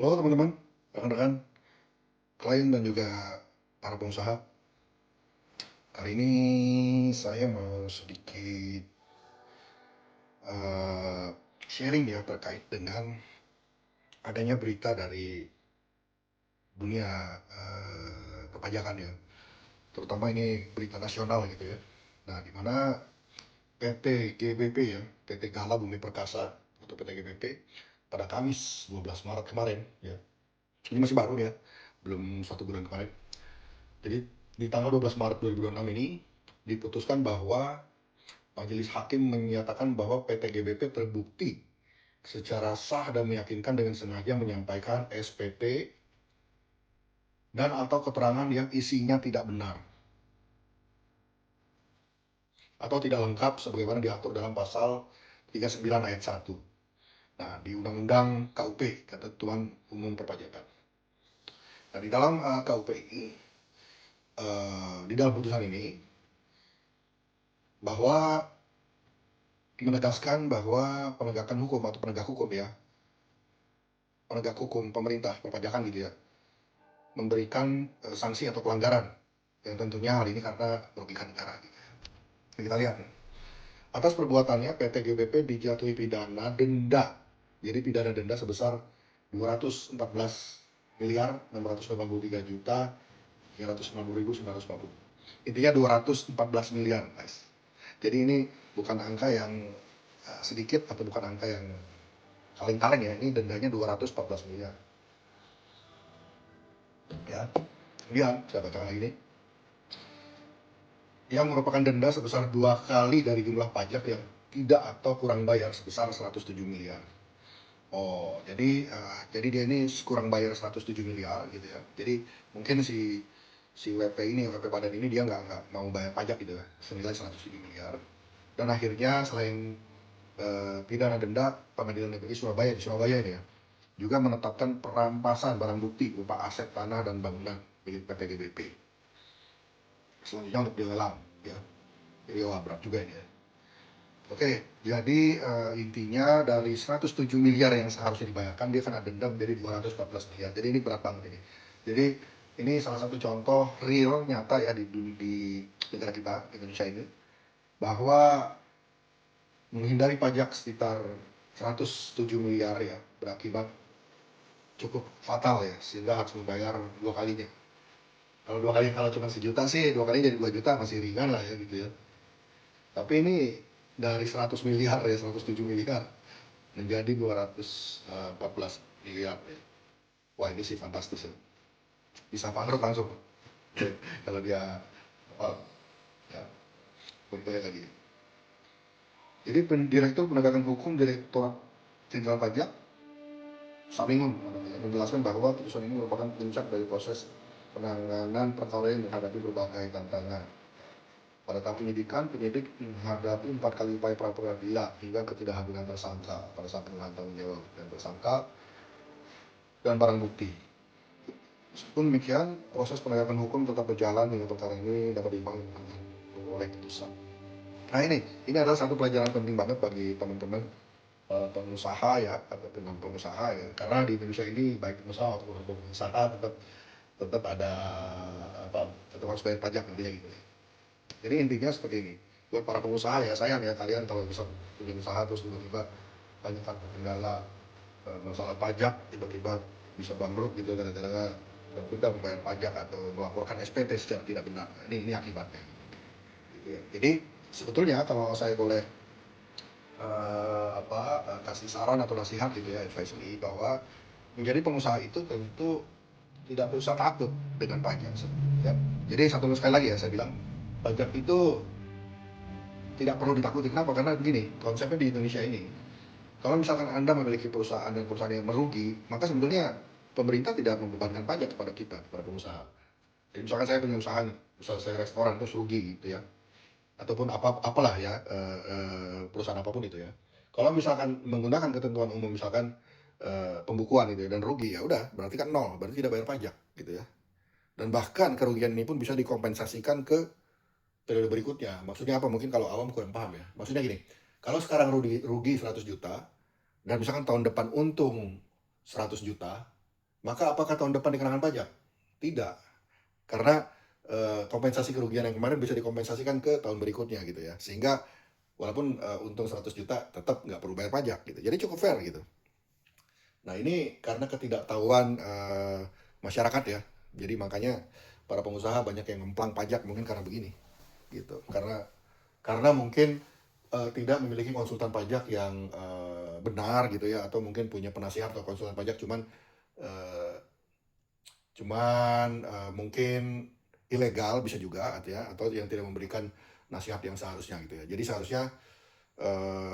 Halo teman-teman, rekan-rekan, klien dan juga para pengusaha. Kali ini saya mau sedikit eh, sharing ya terkait dengan adanya berita dari dunia perpajakan ya, terutama ini berita nasional gitu ya. Nah, di mana PT GBP ya, PT Gala Bumi Perkasa atau PT GBP pada Kamis 12 Maret kemarin ya. Ini masih baru ya, belum 1 bulan kemarin. Jadi di tanggal 12 Maret 2026 ini diputuskan bahwa Majelis Hakim menyatakan bahwa PT GBP terbukti secara sah dan meyakinkan dengan sengaja menyampaikan SPT dan atau keterangan yang isinya tidak benar atau tidak lengkap sebagaimana diatur dalam pasal 39 ayat 1. Nah, di Undang-Undang KUP, Ketentuan Umum Perpajakan. Nah, di dalam KUP ini, di dalam putusan ini, bahwa menegaskan bahwa penegakan hukum atau penegak hukum ya, penegak hukum pemerintah perpajakan gitu ya, memberikan sanksi atau pelanggaran yang tentunya hal ini karena merugikan negara. Kita lihat atas perbuatannya PT GBP dijatuhi pidana denda, jadi pidana denda sebesar 214 miliar 683 juta 390.950. Intinya 214 miliar guys. Jadi ini bukan angka yang sedikit atau bukan angka yang kaleng-kaleng ya, ini dendanya 214 miliar ya. Kemudian saya bacakan lagi nih, yang merupakan denda sebesar 2 kali dari jumlah pajak yang tidak atau kurang bayar sebesar 107 miliar. Oh, jadi dia ini kurang bayar 107 miliar gitu ya. Jadi mungkin si WP ini, WP Padan ini dia nggak mau bayar pajak gitu ya, senilai 107 miliar. Dan akhirnya selain pidana denda, Pengadilan Negeri Surabaya di Surabaya ini ya, juga menetapkan perampasan barang bukti berupa aset tanah dan bangunan milik PT GBP. Selanjutnya untuk dilelang ya. Jadi wah berat juga ini ya. Oke, jadi intinya dari 107 miliar yang seharusnya dibayarkan, dia kena denda menjadi 214 miliar. Jadi ini berat banget ini. Jadi ini salah satu contoh real nyata ya di negara kita, Indonesia ini, bahwa menghindari pajak sekitar 107 miliar ya berakibat cukup fatal ya, sehingga harus membayar 2 kalinya. Kalau 2 kali, kalau cuma 1 juta sih 2 kali jadi 2 juta masih ringan lah ya gitu ya. Tapi ini dari 100 miliar ya, 107 miliar menjadi 214 miliar ya. Wah ini sih fantastis ya. Bisa bangkrut langsung kalau dia oh, ya, contohnya tadi. Jadi Direktur Penegakan Hukum Direktorat Jenderal Pajak Samingun menjelaskan bahwa putusan ini merupakan puncak dari proses penanganan perkara yang menghadapi berbagai tantangan. Pada tahap penyidikan, penyidik menghadapi 4 kali upaya pra peradilan hingga ketidakhadiran tersangka pada saat penentuan tanggung jawab dan tersangka dan barang bukti. Meskipun demikian, proses penegakan hukum tetap berjalan hingga perkara ini dapat dibangun oleh putusan. Nah ini adalah satu pelajaran penting banget bagi teman-teman pengusaha ya, atau pengusaha ya, karena di Indonesia ini baik pengusaha ataupun pengusaha tetap ada tetap harus bayar pajak nantinya gitu. Jadi intinya seperti ini, buat para pengusaha ya sayang ya kalian kalau bisa punya usaha terus tiba-tiba banyak kendala masalah pajak, tiba-tiba bisa bangkrut gitu gara-gara tidak membayar pajak atau melaporkan SPT secara tidak benar. Ini akibatnya. Gitu ya. Jadi sebetulnya kalau saya boleh kasih saran atau nasihat gitu ya, advice ini, bahwa menjadi pengusaha itu tentu tidak usah takut dengan pajak ya. Jadi sekali lagi ya saya bilang, pajak itu tidak perlu ditakuti. Kenapa? Karena begini konsepnya di Indonesia ini, kalau misalkan Anda memiliki perusahaan dan perusahaan yang merugi, maka sebetulnya pemerintah tidak membebankan pajak kepada kita, kepada pengusaha. Jadi misalkan saya punya usaha, misalnya saya restoran terus rugi gitu ya, ataupun apalah ya, perusahaan apapun itu ya. Kalau misalkan menggunakan ketentuan umum, misalkan pembukuan gitu ya, dan rugi, ya udah berarti kan nol, berarti tidak bayar pajak gitu ya. Dan bahkan kerugian ini pun bisa dikompensasikan ke periode berikutnya. Maksudnya apa? Mungkin kalau awam kurang paham ya. Maksudnya gini, kalau sekarang rugi 100 juta dan misalkan tahun depan untung 100 juta, maka apakah tahun depan dikenakan pajak? Tidak, karena kompensasi kerugian yang kemarin bisa dikompensasikan ke tahun berikutnya gitu ya. Sehingga walaupun untung 100 juta tetap nggak perlu bayar pajak gitu. Jadi cukup fair gitu. Nah ini karena ketidaktahuan masyarakat ya. Jadi makanya para pengusaha banyak yang ngemplang pajak mungkin karena begini gitu. Karena mungkin tidak memiliki konsultan pajak yang benar gitu ya, atau mungkin punya penasihat atau konsultan pajak eh, mungkin ilegal bisa juga gitu ya, atau yang tidak memberikan nasihat yang seharusnya gitu ya. Jadi seharusnya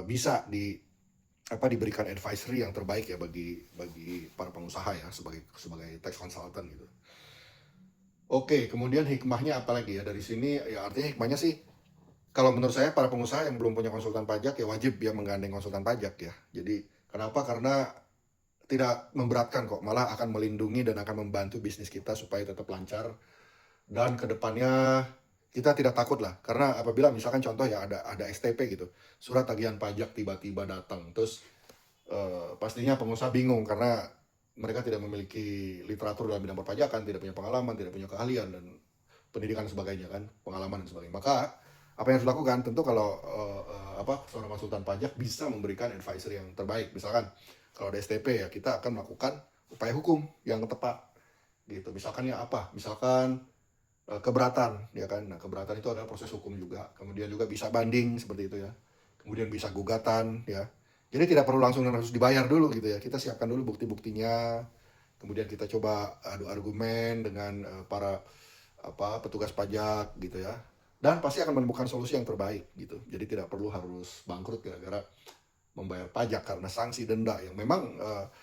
bisa diberikan advisory yang terbaik ya bagi bagi para pengusaha ya, sebagai sebagai tax consultant gitu. Oke, kemudian hikmahnya apa lagi ya dari sini? Ya artinya hikmahnya sih, kalau menurut saya para pengusaha yang belum punya konsultan pajak ya wajib ya menggandeng konsultan pajak ya. Jadi kenapa? Karena tidak memberatkan kok, malah akan melindungi dan akan membantu bisnis kita supaya tetap lancar, dan kedepannya kita tidak takut lah, karena apabila misalkan contoh ya ada STP gitu, surat tagihan pajak tiba-tiba datang, terus pastinya pengusaha bingung karena mereka tidak memiliki literatur dalam bidang perpajakan, tidak punya pengalaman, tidak punya keahlian dan pendidikan dan sebagainya kan, pengalaman dan sebagainya. Maka apa yang harus dilakukan? Tentu kalau seorang konsultan pajak bisa memberikan advisory yang terbaik. Misalkan kalau ada STP ya kita akan melakukan upaya hukum yang tepat gitu. Misalkan ya apa? Misalkan keberatan ya kan. Nah, keberatan itu adalah proses hukum juga. Kemudian juga bisa banding seperti itu ya. Kemudian bisa gugatan ya. Jadi tidak perlu langsung harus dibayar dulu gitu ya. Kita siapkan dulu bukti-buktinya. Kemudian kita coba adu argumen dengan para petugas pajak gitu ya. Dan pasti akan menemukan solusi yang terbaik gitu. Jadi tidak perlu harus bangkrut gara-gara membayar pajak karena sanksi denda yang memang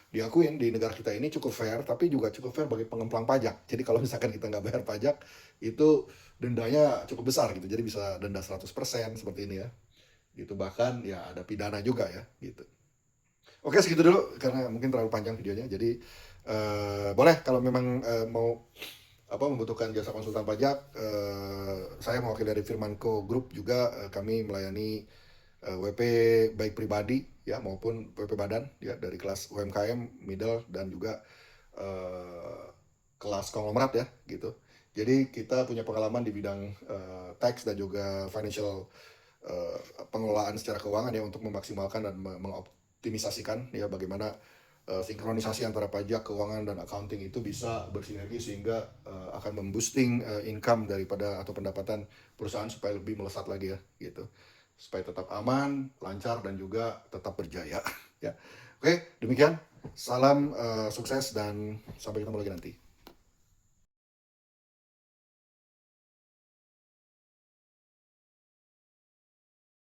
diakuin di negara kita ini cukup fair, tapi juga cukup fair bagi pengemplang pajak. Jadi kalau misalkan kita nggak bayar pajak, itu dendanya cukup besar gitu. Jadi bisa denda 100% seperti ini ya. Gitu, bahkan ya ada pidana juga ya gitu. Oke, segitu dulu karena mungkin terlalu panjang videonya. Jadi boleh kalau memang mau membutuhkan jasa konsultan pajak, saya mewakili dari Firmanco Group juga, kami melayani WP baik pribadi ya maupun WP badan ya, dari kelas UMKM, middle, dan juga kelas konglomerat ya gitu. Jadi kita punya pengalaman di bidang tax dan juga financial pengelolaan secara keuangan ya, untuk memaksimalkan dan mengoptimisasikan ya bagaimana sinkronisasi antara pajak, keuangan, dan accounting itu bisa bersinergi sehingga akan memboosting income daripada atau pendapatan perusahaan supaya lebih melesat lagi ya gitu, supaya tetap aman, lancar, dan juga tetap berjaya ya. Oke, demikian, salam sukses dan sampai ketemu lagi nanti.